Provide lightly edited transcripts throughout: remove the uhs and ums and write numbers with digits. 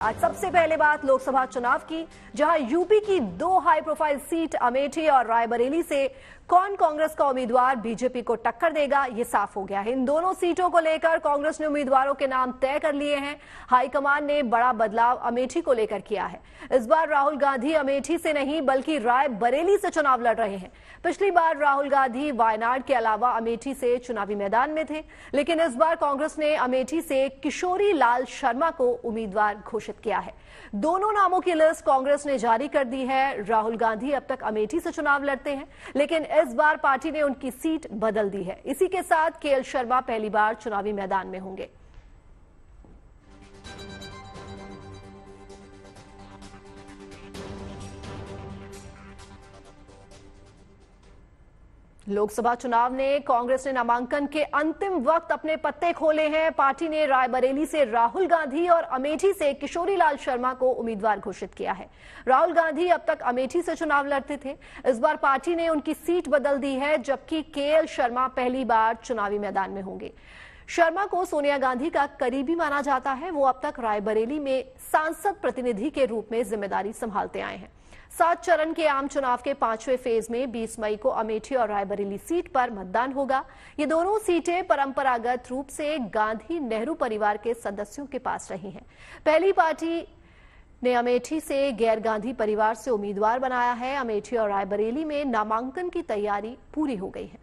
आज सबसे पहले बात लोकसभा चुनाव की, जहां यूपी की दो हाई प्रोफाइल सीट अमेठी और रायबरेली से कौन कांग्रेस का उम्मीदवार बीजेपी को टक्कर देगा, ये साफ हो गया है। इन दोनों सीटों को लेकर कांग्रेस ने उम्मीदवारों के नाम तय कर लिए हैं। हाईकमान ने बड़ा बदलाव अमेठी को लेकर किया है। इस बार राहुल गांधी अमेठी से नहीं बल्कि रायबरेली से चुनाव लड़ रहे हैं। पिछली बार राहुल गांधी वायनाड के अलावा अमेठी से चुनावी मैदान में थे, लेकिन इस बार कांग्रेस ने अमेठी से किशोरी लाल शर्मा को उम्मीदवार घोषित किया है। दोनों नामों की लिस्ट कांग्रेस ने जारी कर दी है। राहुल गांधी अब तक अमेठी से चुनाव लड़ते हैं, लेकिन इस बार पार्टी ने उनकी सीट बदल दी है। इसी के साथ केएल शर्मा पहली बार चुनावी मैदान में होंगे। लोकसभा चुनाव ने कांग्रेस ने नामांकन के अंतिम वक्त अपने पत्ते खोले हैं। पार्टी ने रायबरेली से राहुल गांधी और अमेठी से किशोरी लाल शर्मा को उम्मीदवार घोषित किया है। राहुल गांधी अब तक अमेठी से चुनाव लड़ते थे। इस बार पार्टी ने उनकी सीट बदल दी है, जबकि केएल शर्मा पहली बार चुनावी मैदान में होंगे। शर्मा को सोनिया गांधी का करीबी माना जाता है। वो अब तक रायबरेली में सांसद प्रतिनिधि के रूप में जिम्मेदारी संभालते आए हैं। 7 चरण के आम चुनाव के 5वें फेज में 20 मई को अमेठी और रायबरेली सीट पर मतदान होगा। ये दोनों सीटें परंपरागत रूप से गांधी नेहरू परिवार के सदस्यों के पास रही हैं। पहली पार्टी ने अमेठी से गैर गांधी परिवार से उम्मीदवार बनाया है। अमेठी और रायबरेली में नामांकन की तैयारी पूरी हो गई है।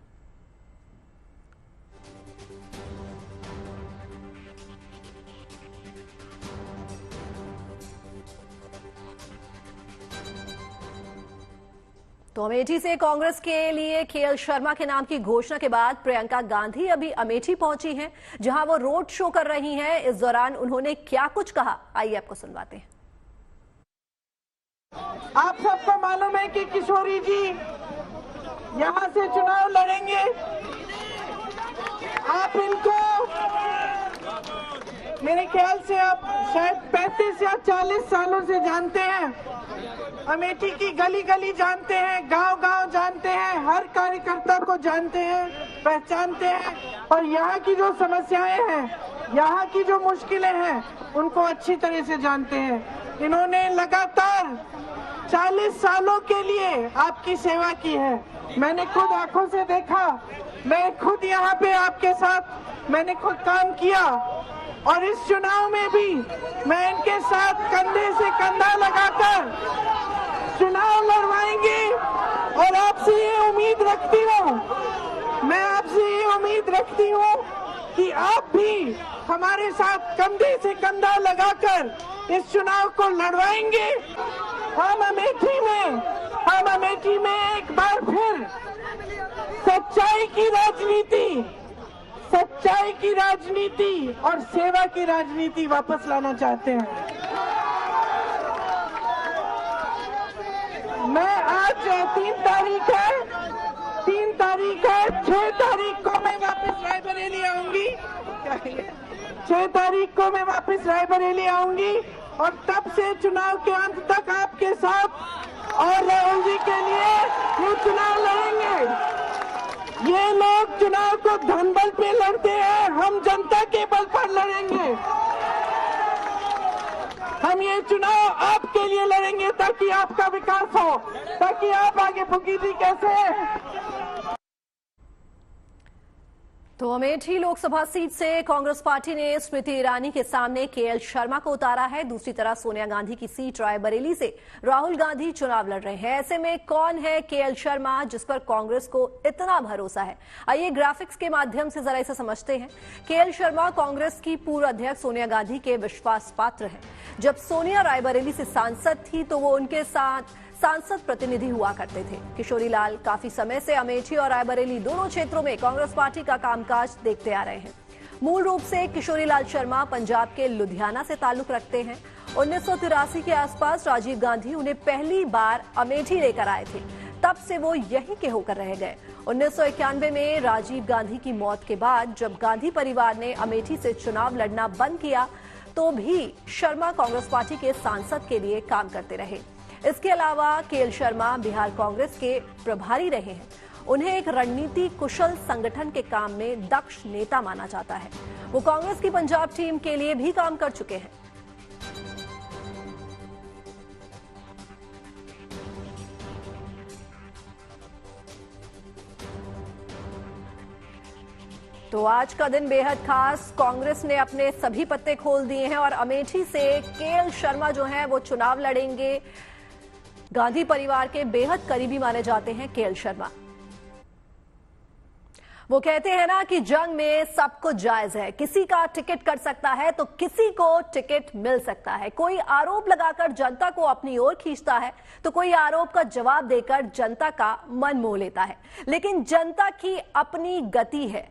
तो अमेठी से कांग्रेस के लिए केएल शर्मा के नाम की घोषणा के बाद प्रियंका गांधी अभी अमेठी पहुंची हैं, जहां वो रोड शो कर रही हैं। इस दौरान उन्होंने क्या कुछ कहा, आइए आपको सुनवाते हैं। आप सबको मालूम है कि किशोरी जी यहां से चुनाव लड़ेंगे। आप इनको मेरे ख्याल से आप शायद 35 या 40 सालों से जानते हैं। अमेठी की गली गली जानते हैं, गांव गांव जानते हैं, हर कार्यकर्ता को जानते हैं, पहचानते हैं और यहाँ की जो समस्याएं हैं, यहाँ की जो मुश्किलें हैं, उनको अच्छी तरह से जानते हैं। इन्होंने लगातार 40 सालों के लिए आपकी सेवा की है। मैंने खुद आंखों से देखा, मैं खुद यहाँ पे आपके साथ मैंने खुद काम किया और इस चुनाव में भी मैं इनके साथ कंधे से कंधा लगाकर चुनाव लड़वाएंगे और आपसे ये उम्मीद रखती हूँ, मैं आपसे ये उम्मीद रखती हूँ कि आप भी हमारे साथ कंधे से कंधा लगाकर इस चुनाव को लड़वाएंगे। हम अमेठी में एक बार फिर सच्चाई की राजनीति और सेवा की राजनीति वापस लाना चाहते हैं। मैं आज 3 तारीख है, 6 तारीख को मैं वापस रायबरेली आऊंगी। 6 तारीख को मैं वापस रायबरेली आऊंगी और तब से चुनाव के अंत तक आपके साथ और राहुल जी के लिए ये चुनाव लड़ेंगे। ये लोग चुनाव को धनबल पे लड़ते हैं, हम जनता के बल पर लड़ेंगे। हम ये चुनाव आपके लिए लड़ेंगे ताकि आपका विकास हो, ताकि आप आगे भुगी जी कैसे। तो अमेठी लोकसभा सीट से कांग्रेस पार्टी ने स्मृति ईरानी के सामने केएल शर्मा को उतारा है। दूसरी तरफ सोनिया गांधी की सीट रायबरेली से राहुल गांधी चुनाव लड़ रहे हैं। ऐसे में कौन है केएल शर्मा, जिस पर कांग्रेस को इतना भरोसा है? आइए ग्राफिक्स के माध्यम से जरा इसे समझते हैं। केएल शर्मा कांग्रेस की पूर्व अध्यक्ष सोनिया गांधी के विश्वास पात्र हैं। जब सोनिया रायबरेली से सांसद थी तो वो उनके साथ सांसद प्रतिनिधि हुआ करते थे। किशोरी लाल काफी समय से अमेठी और रायबरेली दोनों क्षेत्रों में कांग्रेस पार्टी का कामकाज देखते आ रहे हैं। मूल रूप से किशोरी लाल शर्मा पंजाब के लुधियाना से ताल्लुक रखते हैं। 1983 के आसपास राजीव गांधी उन्हें पहली बार अमेठी लेकर आए थे, तब से वो यहीं के होकर रह गए। 1991 में राजीव गांधी की मौत के बाद जब गांधी परिवार ने अमेठी से चुनाव लड़ना बंद किया तो भी शर्मा कांग्रेस पार्टी के सांसद के लिए काम करते रहे। इसके अलावा केएल शर्मा बिहार कांग्रेस के प्रभारी रहे हैं। उन्हें एक रणनीति कुशल संगठन के काम में दक्ष नेता माना जाता है। वो कांग्रेस की पंजाब टीम के लिए भी काम कर चुके हैं। तो आज का दिन बेहद खास। कांग्रेस ने अपने सभी पत्ते खोल दिए हैं और अमेठी से केएल शर्मा जो हैं वो चुनाव लड़ेंगे। गांधी परिवार के बेहद करीबी माने जाते हैं केएल शर्मा। वो कहते हैं ना कि जंग में सब कुछ जायज है, किसी का टिकट कट सकता है तो किसी को टिकट मिल सकता है। कोई आरोप लगाकर जनता को अपनी ओर खींचता है तो कोई आरोप का जवाब देकर जनता का मन मोह लेता है। लेकिन जनता की अपनी गति है,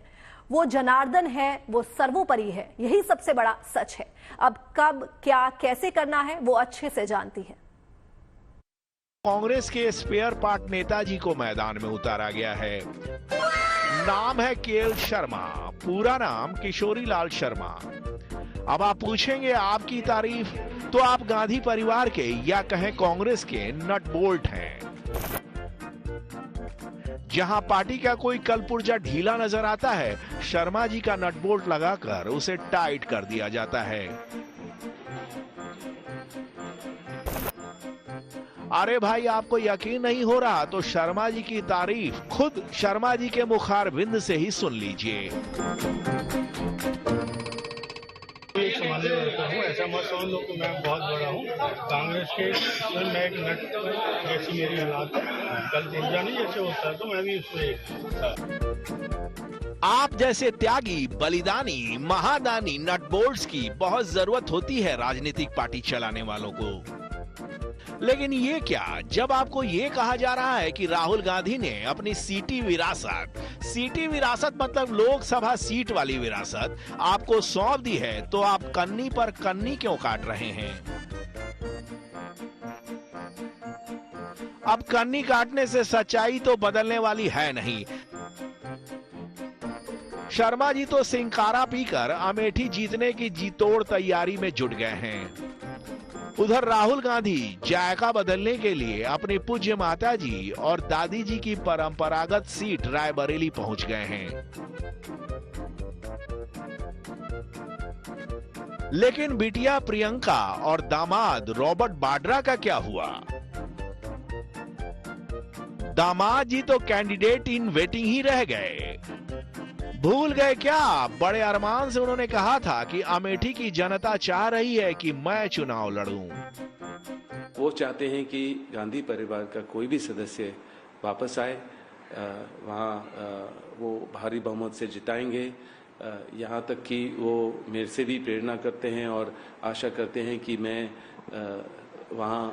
वो जनार्दन है, वो सर्वोपरि है। यही सबसे बड़ा सच है। अब कब क्या कैसे करना है वो अच्छे से जानती है। कांग्रेस के स्पेयर पार्ट नेताजी को मैदान में उतारा गया है। नाम है केएल शर्मा, पूरा नाम किशोरी लाल शर्मा। अब आप पूछेंगे आपकी तारीफ, तो आप गांधी परिवार के या कहें कांग्रेस के नट बोल्ट हैं। जहां पार्टी का कोई कलपुर्जा ढीला नजर आता है, शर्मा जी का नट बोल्ट लगाकर उसे टाइट कर दिया जाता है। अरे भाई, आपको यकीन नहीं हो रहा तो शर्मा जी की तारीफ खुद शर्मा जी के मुखारबिंद से ही सुन लीजिए। संभालने रहता हूँ, ऐसा मत समझ लो कि मैं बहुत बड़ा हूँ। कांग्रेस के मैं एक नट जैसी मेरी हालात है। कल पुर्जा नहीं जैसे होता तो मैं भी उसमें। आप जैसे त्यागी, बलिदानी, महादानी नट बोल्ट्स की बहुत जरूरत होती है राजनीतिक पार्टी चलाने वालों को। लेकिन ये क्या, जब आपको ये कहा जा रहा है कि राहुल गांधी ने अपनी सीटी विरासत मतलब लोकसभा सीट वाली विरासत आपको सौंप दी है, तो आप कन्नी पर कन्नी क्यों काट रहे हैं? अब कन्नी काटने से सच्चाई तो बदलने वाली है नहीं। शर्मा जी तो सिंकारा पीकर अमेठी जीतने की जीतोड़ तैयारी में जुट गए हैं। उधर राहुल गांधी जायका बदलने के लिए अपनी पूज्य माताजी और दादी जी की परंपरागत सीट रायबरेली पहुंच गए हैं। लेकिन बिटिया प्रियंका और दामाद रॉबर्ट वाड्रा का क्या हुआ? दामाद जी तो कैंडिडेट इन वेटिंग ही रह गए। भूल गए क्या, बड़े अरमान से उन्होंने कहा था कि अमेठी की जनता चाह रही है कि मैं चुनाव लड़ूं। वो चाहते हैं कि गांधी परिवार का कोई भी सदस्य वापस आए, वहाँ वो भारी बहुमत से जिताएंगे। यहाँ तक कि वो मेरे से भी प्रेरणा करते हैं और आशा करते हैं कि मैं वहाँ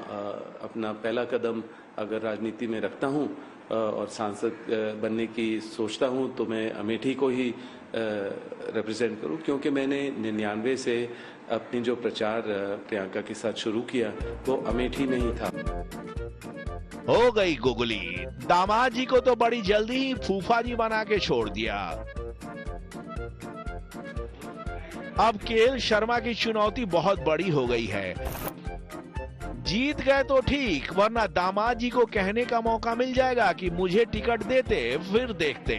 अपना पहला कदम अगर राजनीति में रखता हूँ और सांसद बनने की सोचता हूं तो मैं अमेठी को ही रिप्रेजेंट करूं, क्योंकि मैंने 99 से अपनी जो प्रचार प्रियंका के साथ शुरू किया वो अमेठी में ही था। हो गई गुगली, दामाद जी को तो बड़ी जल्दी ही फूफा जी बना के छोड़ दिया। अब केएल शर्मा की चुनौती बहुत बड़ी हो गई है। जीत गए तो ठीक, वरना दामाद जी को कहने का मौका मिल जाएगा कि मुझे टिकट देते फिर देखते।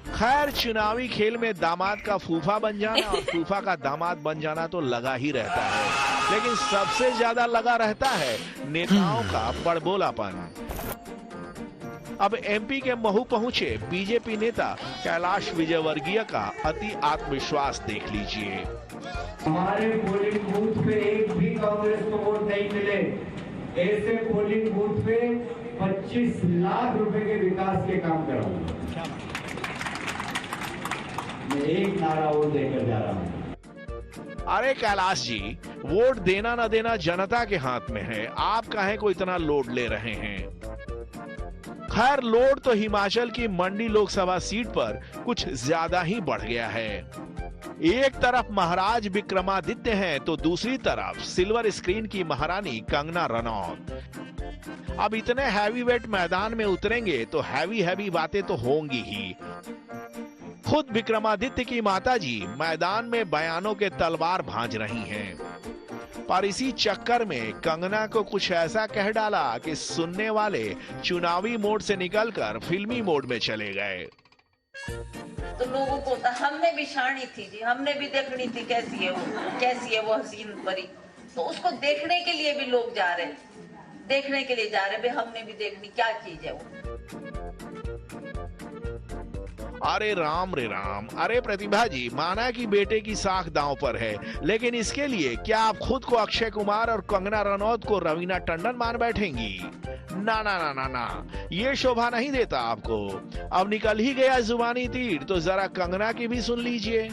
खैर, चुनावी खेल में दामाद का फूफा बन जाना और फूफा का दामाद बन जाना तो लगा ही रहता है, लेकिन सबसे ज्यादा लगा रहता है नेताओं का बड़बोलापन। अब एमपी के महू पहुंचे बीजेपी नेता कैलाश विजयवर्गीय का अति आत्मविश्वास देख लीजिए। हमारे पोलिंग बूथ पे एक भी कांग्रेस को वोट नहीं मिले, ऐसे पोलिंग बूथ पे 25 लाख रुपए के विकास के काम कराऊंगा। मैं एक नारा वोट देकर जा रहा हूं। अरे कैलाश जी, वोट देना न देना जनता के हाथ में है, आप काहे को इतना लोड ले रहे हैं? खैर, लोड तो हिमाचल की मंडी लोकसभा सीट पर कुछ ज्यादा ही बढ़ गया है। एक तरफ महाराज विक्रमादित्य हैं तो दूसरी तरफ सिल्वर स्क्रीन की महारानी कंगना रनौत। अब इतने हैवीवेट मैदान में उतरेंगे तो हैवी बातें तो होंगी ही। खुद विक्रमादित्य की माताजी मैदान में बयानों के तलवार भांज रही हैं, पर इसी चक्कर में कंगना को कुछ ऐसा कह डाला कि सुनने वाले चुनावी मोड से निकलकर फिल्मी मोड में चले गए। तो लोगों को हमने भी छानी थी जी, हमने भी देखनी थी कैसी है वो हसीन परी। तो उसको देखने के लिए भी लोग जा रहे हैं, देखने के लिए जा रहे हैं, हमने भी देखनी क्या चीज है वो। अरे राम रे राम। अरे प्रतिभा जी, माना कि बेटे की साख दांव पर है, लेकिन इसके लिए क्या आप खुद को अक्षय कुमार और कंगना रनौत को रवीना टंडन मान बैठेंगी? ना ना ना ना ना, ये शोभा नहीं देता आपको। अब निकल ही गया जुबानी तीर, तो जरा कंगना की भी सुन लीजिए।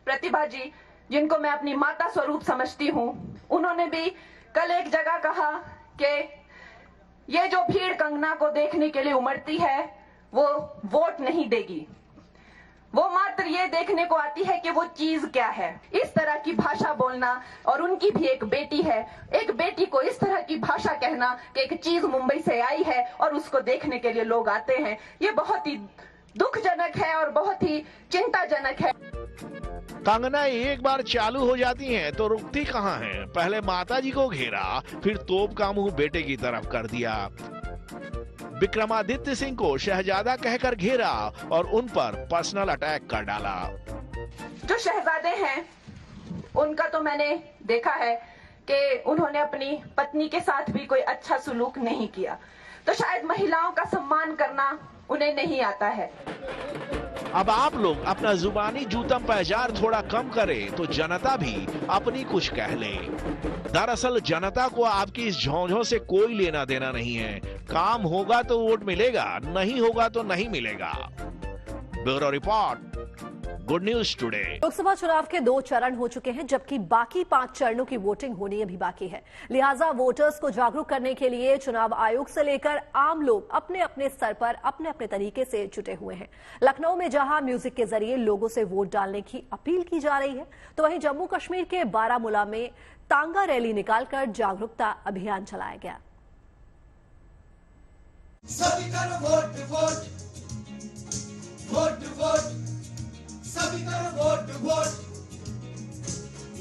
प्रतिभा जी, जिनको मैं अपनी माता स्वरूप समझती हूँ, उन्होंने भी कल एक जगह कहा कि ये जो भीड़ कंगना को देखने के लिए उमड़ती है वो वोट नहीं देगी, वो मात्र ये देखने को आती है कि वो चीज क्या है। इस तरह की भाषा बोलना, और उनकी भी एक बेटी है, एक बेटी को इस तरह की भाषा कहना कि एक चीज मुंबई से आई है और उसको देखने के लिए लोग आते हैं, ये बहुत ही दुखजनक है और बहुत ही चिंताजनक है। कंगना एक बार चालू हो जाती हैं तो रुकती कहाँ हैं। पहले माताजी को घेरा, फिर तोप का मुंह बेटे की तरफ कर दिया। विक्रमादित्य सिंह को शहजादा कहकर घेरा और उन पर पर्सनल अटैक कर डाला। जो शहजादे हैं उनका तो मैंने देखा है कि उन्होंने अपनी पत्नी के साथ भी कोई अच्छा सुलूक नहीं किया, तो शायद महिलाओं का सम्मान करना उन्हें नहीं आता है। अब आप लोग अपना जुबानी जूतम पैजार थोड़ा कम करें तो जनता भी अपनी कुछ कह ले। दरअसल जनता को आपकी इस झोंझों से कोई लेना देना नहीं है। काम होगा तो वोट मिलेगा, नहीं होगा तो नहीं मिलेगा। Bureau report, good news today. Lok Sabha चुनाव के 2 चरण हो चुके हैं, जबकि बाकी 5 चरणों की वोटिंग होनी अभी बाकी है। लिहाजा वोटर्स को जागरूक करने के लिए चुनाव आयोग से लेकर आम लोग अपने अपने स्तर पर अपने अपने तरीके से जुटे हुए हैं। लखनऊ में जहां म्यूजिक के जरिए लोगों से वोट डालने की अपील की जा रही है, तो वहीं जम्मू कश्मीर के बारामूला में तांगा रैली निकालकर जागरूकता अभियान चलाया गया। सभी करो वोट वोट वोट वोट, सभी करो vote vote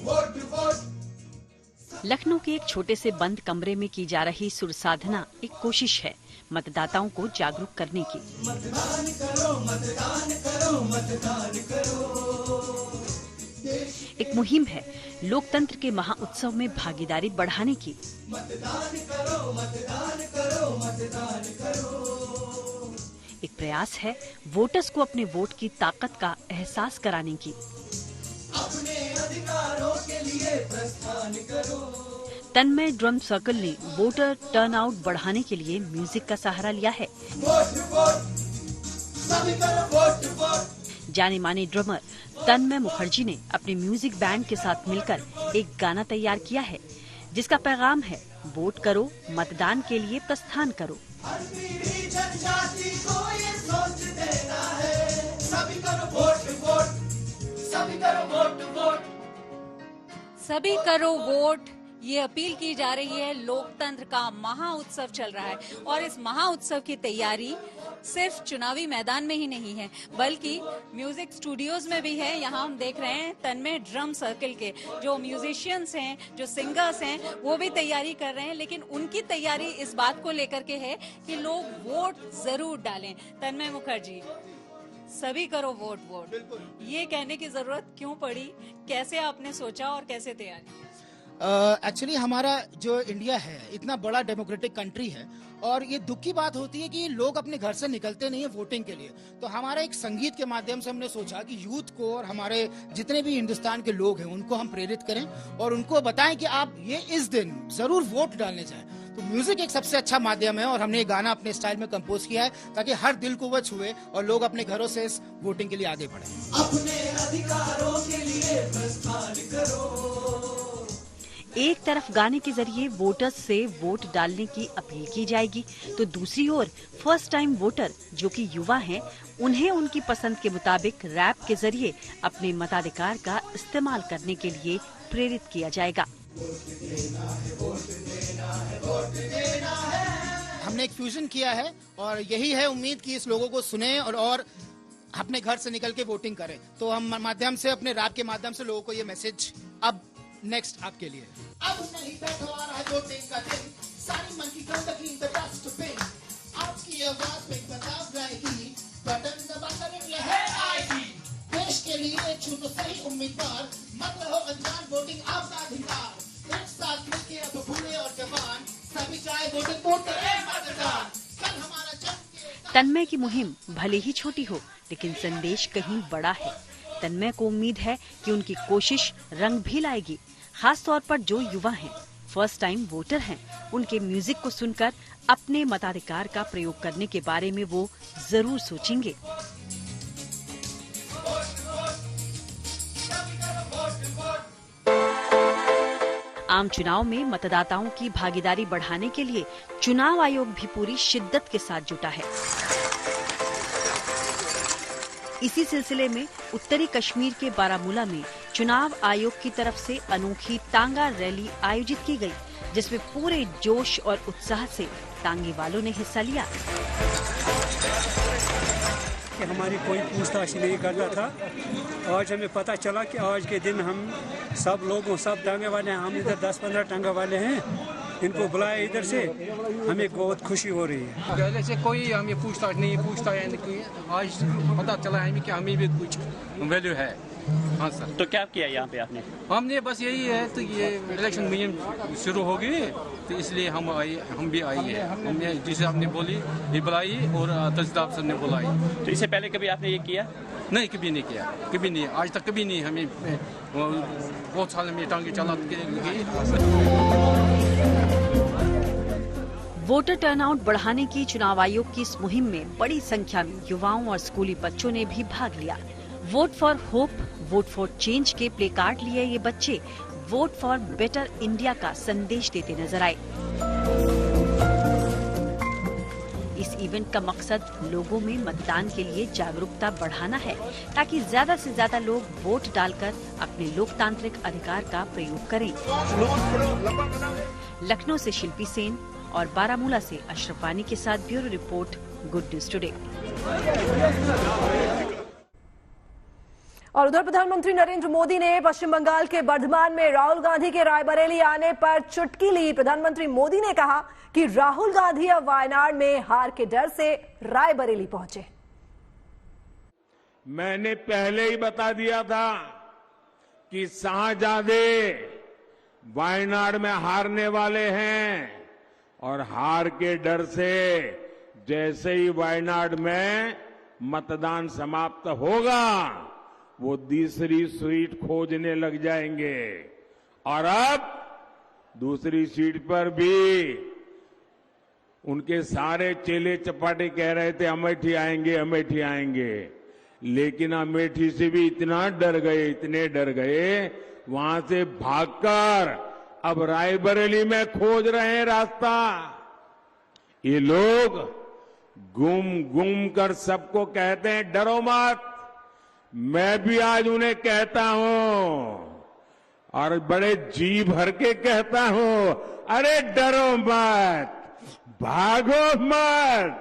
vote vote. Lucknow के एक छोटे से बंद कमरे में की जा रही सुर साधना एक कोशिश है मतदाताओं को जागरूक करने की। मतदान करो मतदान करो मतदान करो। एक मुहिम है लोकतंत्र के महाउत्सव में भागीदारी बढ़ाने की। मतदान करो मतदान करो मतदान करो। एक प्रयास है वोटर्स को अपने वोट की ताकत का एहसास कराने की। अपने अधिकारों के लिए प्रस्थान करो। तन्मय ड्रम सर्कल ने वोटर टर्नआउट बढ़ाने के लिए म्यूजिक का सहारा लिया है। वोट वोट, सभी करो वोट वोट। जाने माने ड्रमर तन्मय मुखर्जी ने अपने म्यूजिक बैंड के साथ मिलकर एक गाना तैयार किया है, जिसका पैगाम है वोट करो, मतदान के लिए प्रस्थान करो। जनजाति को ये सोच देना है, सभी करो वोट वोट, सभी करो वोट वोट। सभी करो वोट, ये अपील की जा रही है। लोकतंत्र का महाउत्सव चल रहा है और इस महाउत्सव की तैयारी सिर्फ चुनावी मैदान में ही नहीं है, बल्कि म्यूजिक स्टूडियोज में भी है। यहाँ हम देख रहे हैं तन्मय ड्रम सर्कल के जो म्यूजिशियंस हैं, जो सिंगर्स हैं, वो भी तैयारी कर रहे हैं, लेकिन उनकी तैयारी इस बात को लेकर के है कि लोग वोट जरूर डालें। तन्मय मुखर्जी, सभी करो वोट वोट, ये कहने की जरूरत क्यों पड़ी? कैसे आपने सोचा और कैसे तैयारी की? एक्चुअली हमारा जो इंडिया है इतना बड़ा डेमोक्रेटिक कंट्री है और ये दुख की बात होती है कि लोग अपने घर से निकलते नहीं है वोटिंग के लिए। तो हमारा एक संगीत के माध्यम से हमने सोचा कि यूथ को और हमारे जितने भी हिंदुस्तान के लोग हैं उनको हम प्रेरित करें और उनको बताएं कि आप ये इस दिन जरूर वोट डालने जाएं। तो म्यूजिक एक सबसे अच्छा माध्यम है और हमने ये गाना अपने स्टाइल में कंपोज किया है ताकि हर दिल को वह छुए और लोग अपने घरों से इस वोटिंग के लिए आगे बढ़े। अपने अधिकारों के लिए प्रस्थान करो। एक तरफ गाने के जरिए वोटर्स से वोट डालने की अपील की जाएगी, तो दूसरी ओर फर्स्ट टाइम वोटर जो कि युवा हैं, उन्हें उनकी पसंद के मुताबिक रैप के जरिए अपने मताधिकार का इस्तेमाल करने के लिए प्रेरित किया जाएगा। हमने एक फ्यूजन किया है और यही है उम्मीद कि इस लोगों को सुने और अपने घर से निकल के वोटिंग करें। तो हम माध्यम से अपने रैप के माध्यम से लोगों को ये मैसेज अब नेक्स्ट आपके लिए। अब नहीं बैठा आ रहा है वोटिंग का दिन, सारी मन की गंदगी इन द डस्टबिन। आज की आवाज में बदलाव लाएगी, बटन दबाकर एक लहर आएगी। देश के लिए चुनो सही उम्मीदवार, मत रहो अनजान, वोटिंग आपका अधिकार। एक साथ मिलके अब बूढ़े और जवान सभी चाहे वोटिंग वोट करें मतदान। कल हमारा जन्म के तन्मय की मुहिम भले ही छोटी हो, लेकिन संदेश कहीं बड़ा है। तन्मय को उम्मीद है कि उनकी कोशिश रंग भी लाएगी। खास तौर पर जो युवा हैं, फर्स्ट टाइम वोटर हैं, उनके म्यूजिक को सुनकर अपने मताधिकार का प्रयोग करने के बारे में वो जरूर सोचेंगे। आम चुनाव में मतदाताओं की भागीदारी बढ़ाने के लिए चुनाव आयोग भी पूरी शिद्दत के साथ जुटा है। इसी सिलसिले में उत्तरी कश्मीर के बारामूला में चुनाव आयोग की तरफ से अनोखी तांगा रैली आयोजित की गई, जिसमें पूरे जोश और उत्साह से तांगे वालों ने हिस्सा लिया। कि हमारी कोई पूछताछ नहीं करता था। आज हमें पता चला कि आज के दिन हम सब लोगों, सब टांगे वाले हैं, हम इधर 10-15 टांगे वाले हैं, इनको बुलाया इधर से, हमें बहुत खुशी हो रही है। पहले से कोई हमें पूछताछ नहीं आज पता चला है कि हमें भी कुछ वैल्यू है। हाँ सर। तो क्या किया यहाँ पे आपने? हमने बस यही है, तो ये इलेक्शन मुहिम शुरू हो गई, तो इसलिए हम भी आई है। हमने जिसे आपने बोली ये बुलाई और तहसीलदार साहब ने बुलाई। तो इससे पहले कभी आपने ये किया? नहीं, कभी नहीं किया, कभी नहीं, आज तक कभी नहीं। हमें बहुत साल में टांगे चला गई। वोटर टर्नआउट बढ़ाने की चुनाव आयोग की इस मुहिम में बड़ी संख्या में युवाओं और स्कूली बच्चों ने भी भाग लिया। Vote for hope, vote for change के प्ले कार्ड लिए ये बच्चे वोट फॉर बेटर इंडिया का संदेश देते नजर आए। इस इवेंट का मकसद लोगों में मतदान के लिए जागरूकता बढ़ाना है, ताकि ज्यादा से ज्यादा लोग वोट डालकर अपने लोकतांत्रिक अधिकार का प्रयोग करें। लखनऊ से शिल्पी सेन और बारामूला से अशरफ वानी के साथ bureau report, good news today. और उधर प्रधानमंत्री नरेंद्र मोदी ने पश्चिम बंगाल के बर्धमान में राहुल गांधी के रायबरेली आने पर चुटकी ली। प्रधानमंत्री मोदी ने कहा कि राहुल गांधी अब वायनाड में हार के डर से रायबरेली पहुंचे। मैंने पहले ही बता दिया था कि शाहजादे वायनाड में हारने वाले हैं, और हार के डर से जैसे ही वायनाड में मतदान समाप्त होगा, वो दूसरी सीट खोजने लग जाएंगे। और अब दूसरी सीट पर भी उनके सारे चेले चपाटे कह रहे थे अमेठी आएंगे, अमेठी आएंगे, लेकिन अमेठी से भी इतना डर गए, इतने डर गए, वहां से भागकर अब रायबरेली में खोज रहे हैं रास्ता। ये लोग गुम कर सबको कहते हैं डरो मत। मैं भी आज उन्हें कहता हूं, और बड़े जी भर के कहता हूं, अरे डरो मत, भागो मत।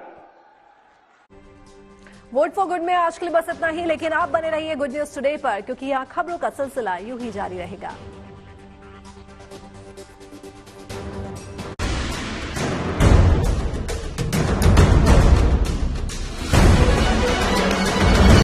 वोट फॉर गुड में आज के लिए बस इतना ही, लेकिन आप बने रहिए गुड न्यूज टुडे पर, क्योंकि यहाँ खबरों का सिलसिला यूं ही जारी रहेगा।